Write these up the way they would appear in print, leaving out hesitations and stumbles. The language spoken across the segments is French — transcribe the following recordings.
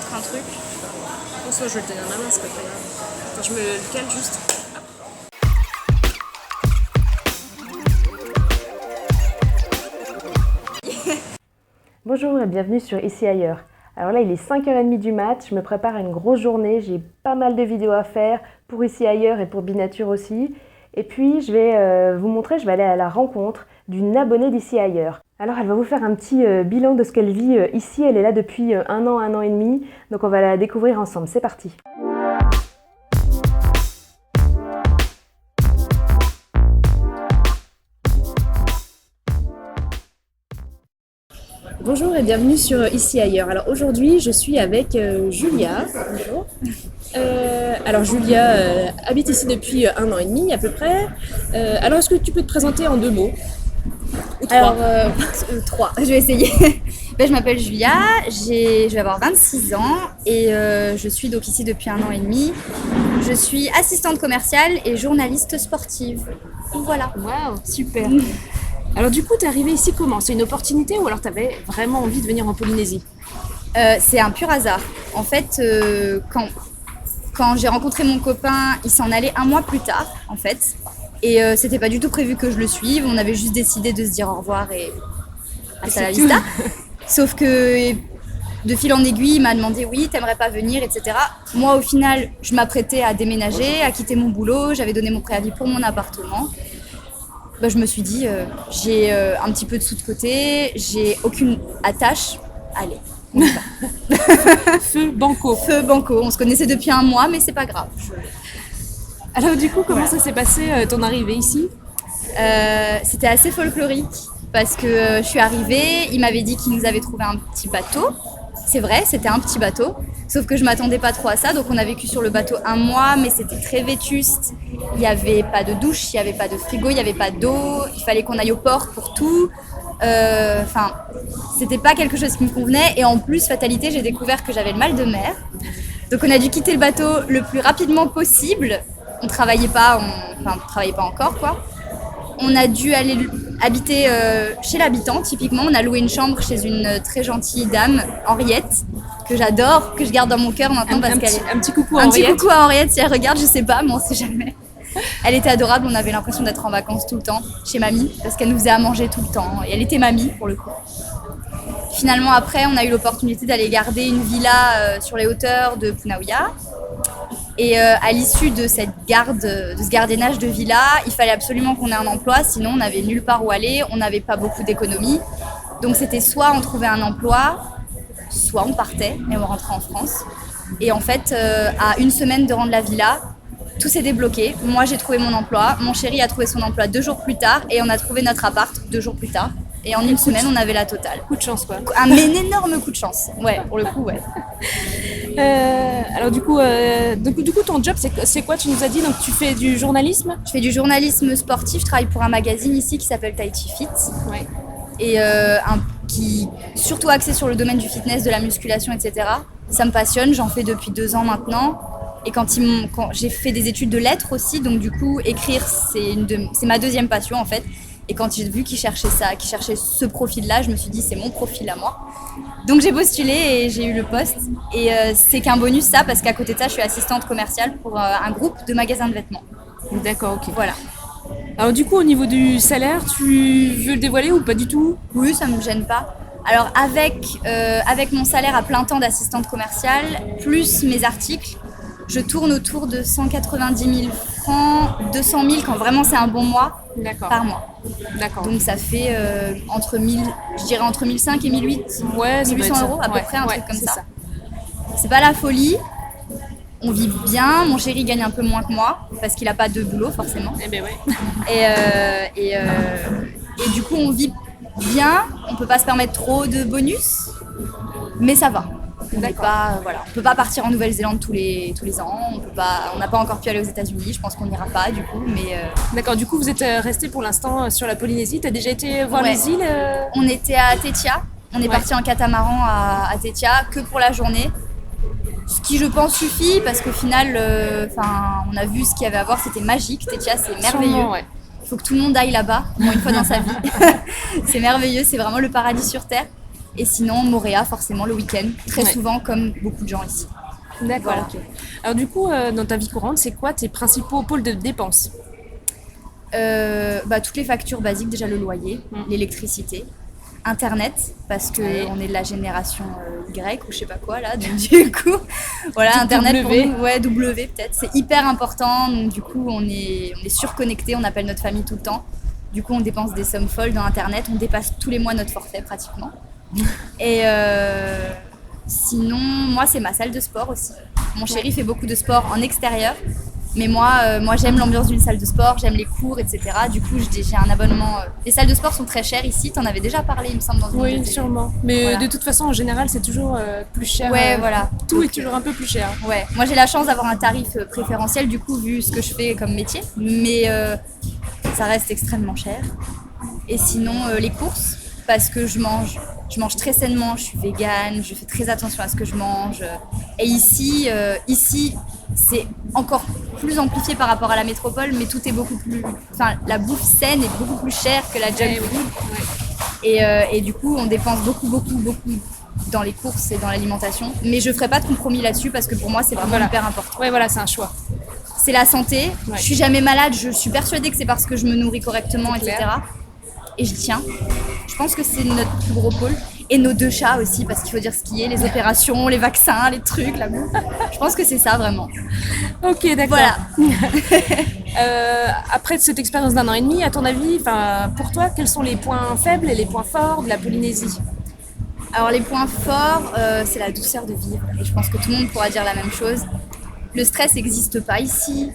montrer un truc. Bon, soit je vais le tenir la main, c'est pas très grave. Attends, je me le cale juste. Bonjour et bienvenue sur Ici Ailleurs. Alors là il est 5h30 du mat, je me prépare à une grosse journée, j'ai pas mal de vidéos à faire pour Ici Ailleurs et pour Binature aussi. Et puis je vais vous montrer, je vais aller à la rencontre d'une abonnée d'Ici Ailleurs. Alors elle va vous faire un petit bilan de ce qu'elle vit ici, elle est là depuis 1 an et demi, donc on va la découvrir ensemble, c'est parti. Bonjour et bienvenue sur Ici Ailleurs. Alors aujourd'hui je suis avec Julia. Bonjour. Alors Julia habite ici depuis 1 an et demi à peu près. Alors est-ce que tu peux te présenter en 2 mots? Ou 3? Alors, 3, je vais essayer. Je m'appelle Julia, je vais avoir 26 ans et je suis donc ici depuis 1 an et demi. Je suis assistante commerciale et journaliste sportive. Voilà. Waouh, super. Alors du coup, t'es arrivée ici comment? C'est une opportunité ou alors t'avais vraiment envie de venir en Polynésie? C'est un pur hasard. En fait, quand j'ai rencontré mon copain, il s'en allait 1 mois plus tard, en fait. Et c'était pas du tout prévu que je le suive. On avait juste décidé de se dire au revoir et hasta la vista. Sauf que de fil en aiguille, il m'a demandé oui, t'aimerais pas venir, etc. Moi, au final, je m'apprêtais à déménager, à quitter mon boulot. J'avais donné mon préavis pour mon appartement. Je me suis dit, j'ai un petit peu de sous de côté, j'ai aucune attache. Allez, on y va. Feu banco. Feu banco. On se connaissait depuis 1 mois, mais c'est pas grave. Alors du coup, comment ça s'est passé ton arrivée ici? C'était assez folklorique parce que je suis arrivée, il m'avait dit qu'il nous avait trouvé un petit bateau. C'est vrai, c'était un petit bateau, sauf que je m'attendais pas trop à ça, donc on a vécu sur le bateau 1 mois, mais c'était très vétuste. Il n'y avait pas de douche, il n'y avait pas de frigo, il n'y avait pas d'eau, il fallait qu'on aille au port pour tout. C'était pas quelque chose qui me convenait, et en plus, fatalité, j'ai découvert que j'avais le mal de mer. Donc on a dû quitter le bateau le plus rapidement possible. On travaillait pas encore, quoi. On a dû aller habiter chez l'habitant, typiquement. On a loué une chambre chez une très gentille dame, Henriette, que j'adore, que je garde dans mon cœur maintenant parce qu'elle est... Un petit coucou à Henriette. Un petit coucou à Henriette, si elle regarde, je sais pas, mais on sait jamais. Elle était adorable, on avait l'impression d'être en vacances tout le temps, chez mamie, parce qu'elle nous faisait à manger tout le temps. Et elle était mamie, pour le coup. Finalement, après, on a eu l'opportunité d'aller garder une villa sur les hauteurs de Punaouia. Et à l'issue de ce gardiennage de villa, il fallait absolument qu'on ait un emploi, sinon on n'avait nulle part où aller, on n'avait pas beaucoup d'économies. Donc c'était soit on trouvait un emploi, soit on partait et on rentrait en France. Et en fait, à 1 semaine de rendre la villa, tout s'est débloqué. Moi j'ai trouvé mon emploi, mon chéri a trouvé son emploi 2 jours plus tard et on a trouvé notre appart 2 jours plus tard. Et en 1 semaine, on avait la totale. Coup de chance, quoi. Un énorme coup de chance. Ouais, pour le coup, ouais. Alors du coup, ton job, c'est quoi? Tu nous as dit, donc tu fais du journalisme? Je fais du journalisme sportif. Je travaille pour un magazine ici qui s'appelle Tai Chi Fit. Ouais. Et qui est surtout axé sur le domaine du fitness, de la musculation, etc. Ça me passionne. J'en fais depuis 2 ans maintenant. Et quand j'ai fait des études de lettres aussi, donc du coup, écrire, c'est ma 2e passion en fait. Et quand j'ai vu qu'ils cherchaient ce profil-là, je me suis dit c'est mon profil à moi. Donc j'ai postulé et j'ai eu le poste. Et c'est qu'un bonus ça, parce qu'à côté de ça, je suis assistante commerciale pour un groupe de magasins de vêtements. D'accord, ok. Voilà. Alors du coup, au niveau du salaire, tu veux le dévoiler ou pas du tout? Oui, ça me gêne pas. Alors avec mon salaire à plein temps d'assistante commerciale, plus mes articles, je tourne autour de 190 000 francs, 200 000 quand vraiment c'est un bon mois. D'accord. Par mois. D'accord. Donc ça fait entre 1,500 et 1,800 ouais, 1 800 euros à peu près, un ouais, truc comme ça. C'est pas la folie. On vit bien. Mon chéri gagne un peu moins que moi parce qu'il a pas de boulot forcément. Eh ben ouais. Et du coup on vit bien. On peut pas se permettre trop de bonus, mais ça va. On peut pas partir en Nouvelle-Zélande tous les ans. On n'a pas encore pu aller aux États-Unis. Je pense qu'on n'ira pas du coup. Mais D'accord. Du coup, vous êtes resté pour l'instant sur la Polynésie. T'as déjà été voir les îles On était à Tetia. On est parti en catamaran à Tetia que pour la journée. Ce qui, je pense, suffit parce qu'au final, on a vu ce qu'il y avait à voir. C'était magique. Tetia, c'est merveilleux. Sûrement, ouais. Il faut que tout le monde aille là-bas, au moins une fois dans sa vie. C'est merveilleux. C'est vraiment le paradis sur terre. Et sinon, Moorea, forcément, le week-end, très Ouais. souvent, comme beaucoup de gens ici. D'accord, Voilà. ok. Alors du coup, dans ta vie courante, c'est quoi tes principaux pôles de dépenses? Toutes les factures basiques, déjà le loyer, l'électricité, Internet, parce qu'on est de la génération Y ou je sais pas quoi là, donc du coup, voilà, Internet pour W. nous, ouais, W peut-être, c'est hyper important, donc du coup on est surconnecté, on appelle notre famille tout le temps, du coup on dépense des sommes folles dans Internet, on dépasse tous les mois notre forfait pratiquement. Et sinon, moi c'est ma salle de sport aussi. Mon chéri fait beaucoup de sport en extérieur. Mais moi j'aime l'ambiance d'une salle de sport, j'aime les cours, etc. Du coup, j'ai un abonnement. Les salles de sport sont très chères ici. T'en avais déjà parlé, il me semble, dans une Oui, vidéo. sûrement. Mais Voilà. de toute façon, en général, c'est toujours plus cher. Ouais, voilà. Tout Donc, est toujours un peu plus cher. Ouais, moi j'ai la chance d'avoir un tarif préférentiel, du coup, vu ce que je fais comme métier. Mais ça reste extrêmement cher. Et sinon, les courses, parce que je mange très sainement, je suis végane, je fais très attention à ce que je mange. Et ici, c'est encore plus amplifié par rapport à la métropole, mais tout est beaucoup plus... Enfin, la bouffe saine est beaucoup plus chère que la junk food. Et du coup, on dépense beaucoup dans les courses et dans l'alimentation. Mais je ferai pas de compromis là-dessus parce que pour moi, c'est vraiment hyper important. Ouais, voilà, c'est un choix. C'est la santé. Ouais. Je suis jamais malade. Je suis persuadée que c'est parce que je me nourris correctement, C'est etc. clair. Et je tiens. Je pense que c'est notre plus gros pôle. Et nos 2 chats aussi, parce qu'il faut dire ce qui est, les opérations, les vaccins, les trucs, la bouffe. Je pense que c'est ça vraiment. Ok, d'accord. Voilà. Après cette expérience d'1 an et demi, à ton avis, pour toi, quels sont les points faibles et les points forts de la Polynésie? Alors les points forts, c'est la douceur de vivre. Et je pense que tout le monde pourra dire la même chose. Le stress n'existe pas ici.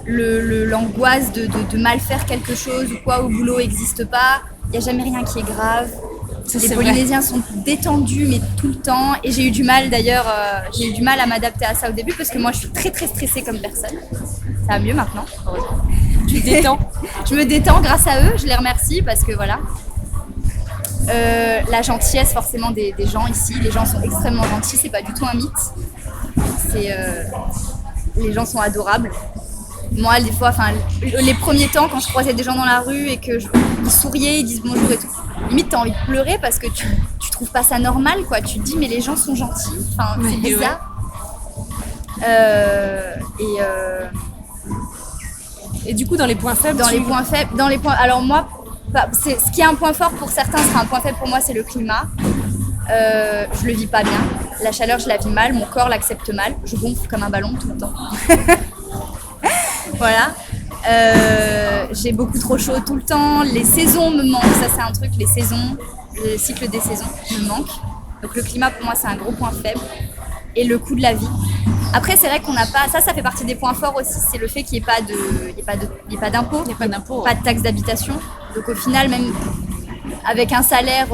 L'angoisse de mal faire quelque chose ou quoi au boulot n'existe pas. Il n'y a jamais rien qui est grave. Les Polynésiens sont détendus mais tout le temps. Et j'ai eu du mal d'ailleurs, j'ai eu du mal à m'adapter à ça au début parce que moi je suis très très stressée comme personne. Ça va mieux maintenant. Tu te détends. Je me détends grâce à eux, je les remercie parce que voilà. La gentillesse forcément des gens ici, les gens sont extrêmement gentils, c'est pas du tout un mythe. Les gens sont adorables. Moi, des fois, les premiers temps, quand je croisais des gens dans la rue et qu'ils souriaient, ils disent bonjour et tout, limite t'as envie de pleurer parce que tu trouves pas ça normal, quoi. Tu te dis mais les gens sont gentils, c'est bizarre. Et du coup, dans les points faibles, alors moi, ce qui est un point fort pour certains sera un point faible pour moi, c'est le climat. Je le vis pas bien. La chaleur, je la vis mal. Mon corps l'accepte mal. Je gonfle comme un ballon tout le temps. Voilà. J'ai beaucoup trop chaud tout le temps. Les saisons me manquent. Ça, c'est un truc. Les saisons, le cycle des saisons me manque. Donc le climat, pour moi, c'est un gros point faible. Et le coût de la vie. Après, c'est vrai qu'on n'a pas... Ça fait partie des points forts aussi. C'est le fait qu'il n'y ait pas d'impôts. Il n'y a pas d'impôt. Pas de taxes d'habitation. Donc au final, même avec un salaire...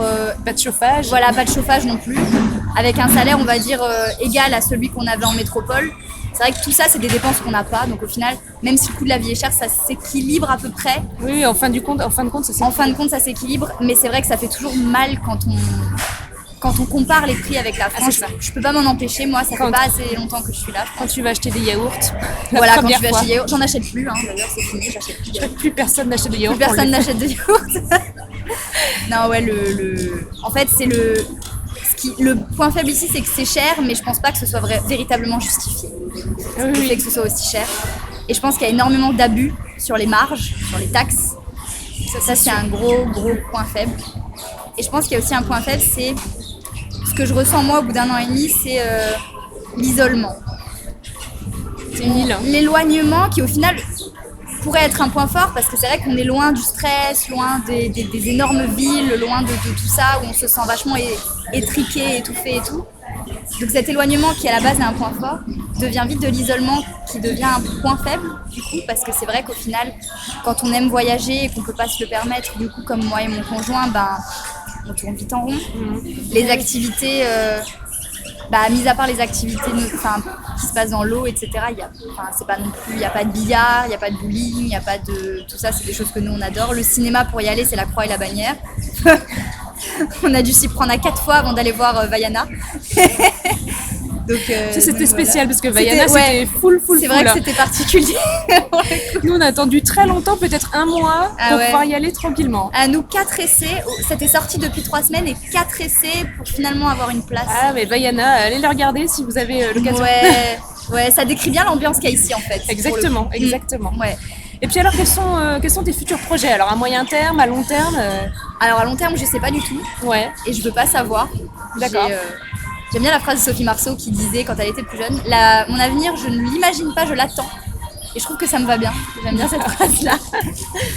pas de chauffage. Voilà, pas de chauffage non plus. Avec un salaire, on va dire, égal à celui qu'on avait en métropole. C'est vrai que tout ça, c'est des dépenses qu'on n'a pas. Donc au final, même si le coût de la vie est cher, ça s'équilibre à peu près. Oui, en fin de compte, ça s'équilibre. En fin de compte, ça s'équilibre. Mais c'est vrai que ça fait toujours mal quand on compare les prix avec la France. Je peux pas m'en empêcher. Moi, ça fait pas assez longtemps que je suis là. Quand tu vas acheter des yaourts. Voilà, quand tu vas acheter des yaourts. J'en achète plus, d'ailleurs, c'est fini. J'achète plus. Je crois que plus personne n'achète de yaourts. Plus personne n'achète de yaourts. Non, ouais, en fait, c'est le point faible ici, c'est que c'est cher, mais je pense pas que ce soit véritablement justifié. Le fait que ce soit aussi cher. Et je pense qu'il y a énormément d'abus sur les marges, sur les taxes. Ça c'est un gros point faible. Et je pense qu'il y a aussi un point faible, c'est ce que je ressens moi au bout d'1 an et demi, c'est l'isolement. C'est une île. L'éloignement qui au final pourrait être un point fort parce que c'est vrai qu'on est loin du stress, loin des énormes villes, loin de tout ça où on se sent vachement étriqué, étouffé et tout. Donc cet éloignement qui à la base est un point fort devient vite de l'isolement qui devient un point faible du coup parce que c'est vrai qu'au final quand on aime voyager et qu'on peut pas se le permettre du coup comme moi et mon conjoint on tourne vite en rond. Les activités mis à part les activités qui se passent dans l'eau, etc., c'est pas non plus, il n'y a pas de billard, il n'y a pas de bowling, il n'y a pas de... Tout ça, c'est des choses que nous, on adore. Le cinéma, pour y aller, c'est la Croix et la Bannière. On a dû s'y prendre à 4 fois avant d'aller voir Vaiana. Donc, C'était spécial parce que C'était- Vaiana, c'était full. C'est vrai que c'était particulier. Nous, on a attendu très longtemps, peut-être un mois, Ah pour ouais. pouvoir y aller tranquillement. À nous, 4 essais. C'était sorti depuis 3 semaines et 4 essais pour finalement avoir une place. Ah, mais Vaiana, allez le regarder si vous avez l'occasion. Ouais, ça décrit bien l'ambiance qu'il y a ici en fait. Exactement, pour le coup. exactement. Ouais. Et puis alors, quels sont tes futurs projets? Alors, à moyen terme, à long terme Alors à long terme, je sais pas du tout Ouais, et je veux pas savoir. D'accord. J'aime bien la phrase de Sophie Marceau qui disait quand elle était plus jeune, mon avenir, je ne l'imagine pas, je l'attends. Et je trouve que ça me va bien. J'aime bien cette phrase-là.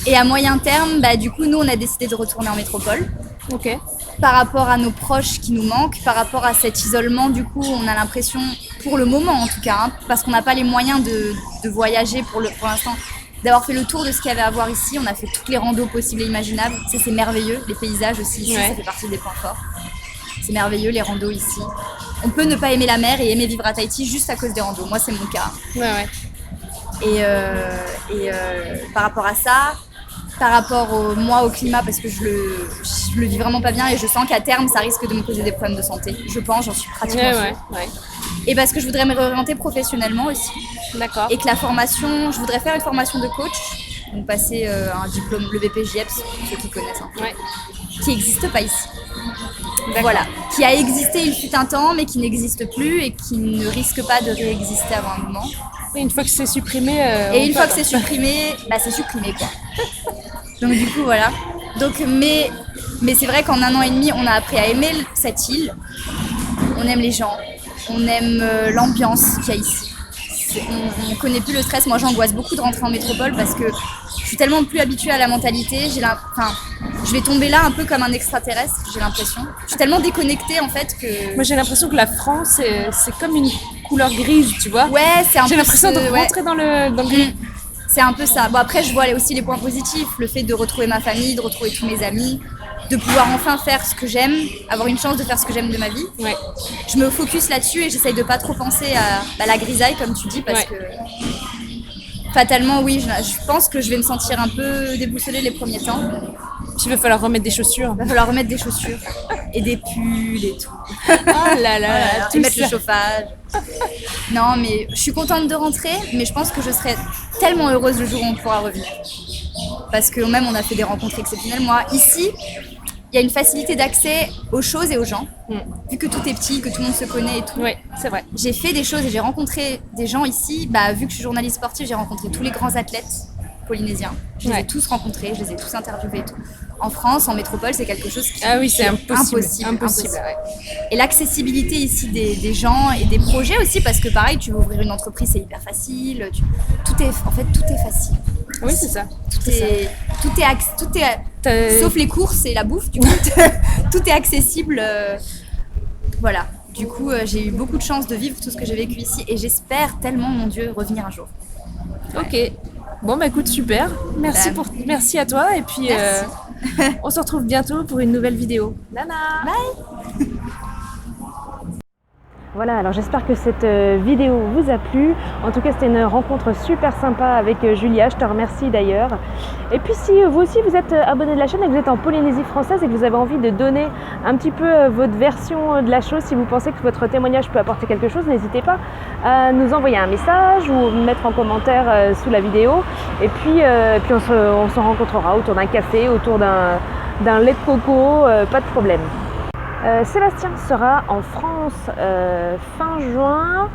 Et à moyen terme, du coup, nous, on a décidé de retourner en métropole. ok. Par rapport à nos proches qui nous manquent, par rapport à cet isolement, du coup, on a l'impression, pour le moment en tout cas, parce qu'on n'a pas les moyens de voyager pour l'instant, d'avoir fait le tour de ce qu'il y avait à voir ici. On a fait toutes les randos possibles et imaginables. Ça, c'est merveilleux. Les paysages aussi ici, Ouais. ça fait partie des points forts. C'est merveilleux, les randos ici. On peut ne pas aimer la mer et aimer vivre à Tahiti juste à cause des randos. Moi, c'est mon cas. Ouais. Et par rapport à ça, par rapport au climat, parce que je le vis vraiment pas bien et je sens qu'à terme, ça risque de me causer des problèmes de santé. Je pense, j'en suis pratiquement sûre. Ouais. Et parce que je voudrais me réorienter professionnellement aussi. D'accord. Et que la formation, je voudrais faire une formation de coach, donc passer un diplôme, le BPJEPS, pour ceux qui connaissent, Ouais. qui n'existe pas ici. D'accord. Voilà, qui a existé il fut un temps, mais qui n'existe plus et qui ne risque pas de réexister avant un moment. Et une fois que c'est supprimé. Et une fois que c'est supprimé, c'est supprimé quoi. Donc du coup voilà. Donc mais c'est vrai qu'en 1 an et demi, on a appris à aimer cette île. On aime les gens, on aime l'ambiance qu'il y a ici. On connaît plus le stress. Moi, j'angoisse beaucoup de rentrer en métropole parce que je suis tellement plus habituée à la mentalité. Je vais tomber là un peu comme un extraterrestre, j'ai l'impression. Je suis tellement déconnectée en fait que. Moi, j'ai l'impression que la France, c'est comme une couleur grise, tu vois. Ouais, c'est un peu. J'ai l'impression de ouais. rentrer dans le gris. C'est un peu ça. Bon, après, je vois aussi les points positifs. Le fait de retrouver ma famille, de retrouver tous mes amis, de pouvoir enfin faire ce que j'aime, avoir une chance de faire ce que j'aime de ma vie. Ouais. Je me focus là-dessus et j'essaye de pas trop penser à la grisaille, comme tu dis, parce que fatalement, oui, je pense que je vais me sentir un peu déboussolée les premiers temps. Puis il va falloir remettre des chaussures. Il va falloir remettre des chaussures et des pulls et tout. Oh là là, Voilà, tout et mettre ça. le chauffage. Non, mais je suis contente de rentrer, mais je pense que je serai tellement heureuse le jour où on pourra revenir. Parce que même on a fait des rencontres exceptionnelles. Moi, ici, il y a une facilité d'accès aux choses et aux gens. Vu que tout est petit, que tout le monde se connaît et tout. Oui, c'est vrai. J'ai fait des choses et j'ai rencontré des gens ici. Vu que je suis journaliste sportive, j'ai rencontré tous les grands athlètes polynésiens. Je les ai tous rencontrés, je les ai tous interviewés et tout. En France, en métropole, c'est quelque chose qui Ah oui, c'est impossible. impossible. Ouais. Et l'accessibilité ici des gens et des projets aussi, parce que pareil, tu veux ouvrir une entreprise, c'est hyper facile. Tout est facile. Oui, c'est ça. Tout est sauf les courses et la bouffe, du coup, tout est accessible. Voilà. Du coup, j'ai eu beaucoup de chance de vivre tout ce que j'ai vécu ici et j'espère tellement, mon Dieu, revenir un jour. Ok. Bon, écoute, super. Merci à toi. Et puis, Merci. on se retrouve bientôt pour une nouvelle vidéo. Nana. Bye. Voilà, alors j'espère que cette vidéo vous a plu. En tout cas, c'était une rencontre super sympa avec Julia. Je te remercie d'ailleurs. Et puis, si vous aussi vous êtes abonné de la chaîne et que vous êtes en Polynésie française et que vous avez envie de donner un petit peu votre version de la chose, si vous pensez que votre témoignage peut apporter quelque chose, n'hésitez pas à nous envoyer un message ou me mettre en commentaire sous la vidéo. Et puis on se rencontrera autour d'un café, autour d'un lait de coco, pas de problème. Sébastien sera en France fin juin.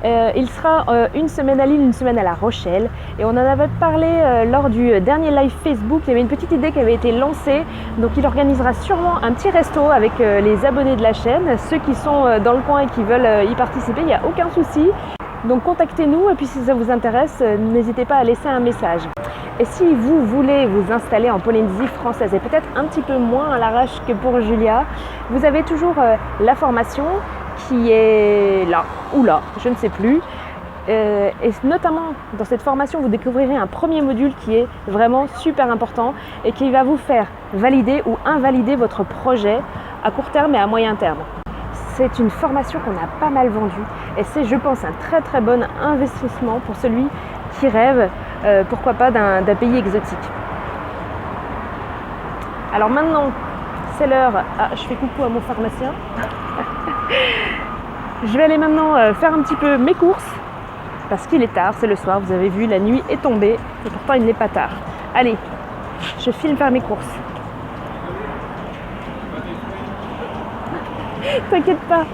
Il sera une semaine à Lille, une semaine à La Rochelle. Et on en avait parlé lors du dernier live Facebook. Il y avait une petite idée qui avait été lancée. Donc il organisera sûrement un petit resto avec les abonnés de la chaîne. Ceux qui sont dans le coin et qui veulent y participer, il n'y a aucun souci. Donc contactez-nous et puis si ça vous intéresse, n'hésitez pas à laisser un message. Et si vous voulez vous installer en Polynésie française et peut-être un petit peu moins à l'arrache que pour Julia, vous avez toujours la formation qui est là ou là, je ne sais plus. Et notamment dans cette formation, vous découvrirez un premier module qui est vraiment super important et qui va vous faire valider ou invalider votre projet à court terme et à moyen terme. C'est une formation qu'on a pas mal vendue et c'est, je pense, un très très bon investissement pour celui qui rêve, pourquoi pas, d'un pays exotique. Alors maintenant, c'est l'heure. Ah, je fais coucou à mon pharmacien. Je vais aller maintenant faire un petit peu mes courses parce qu'il est tard, c'est le soir, vous avez vu, la nuit est tombée et pourtant il n'est pas tard. Allez, je file faire mes courses. T'inquiète pas.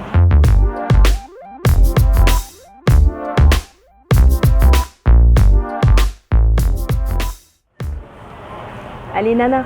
Allez Nana,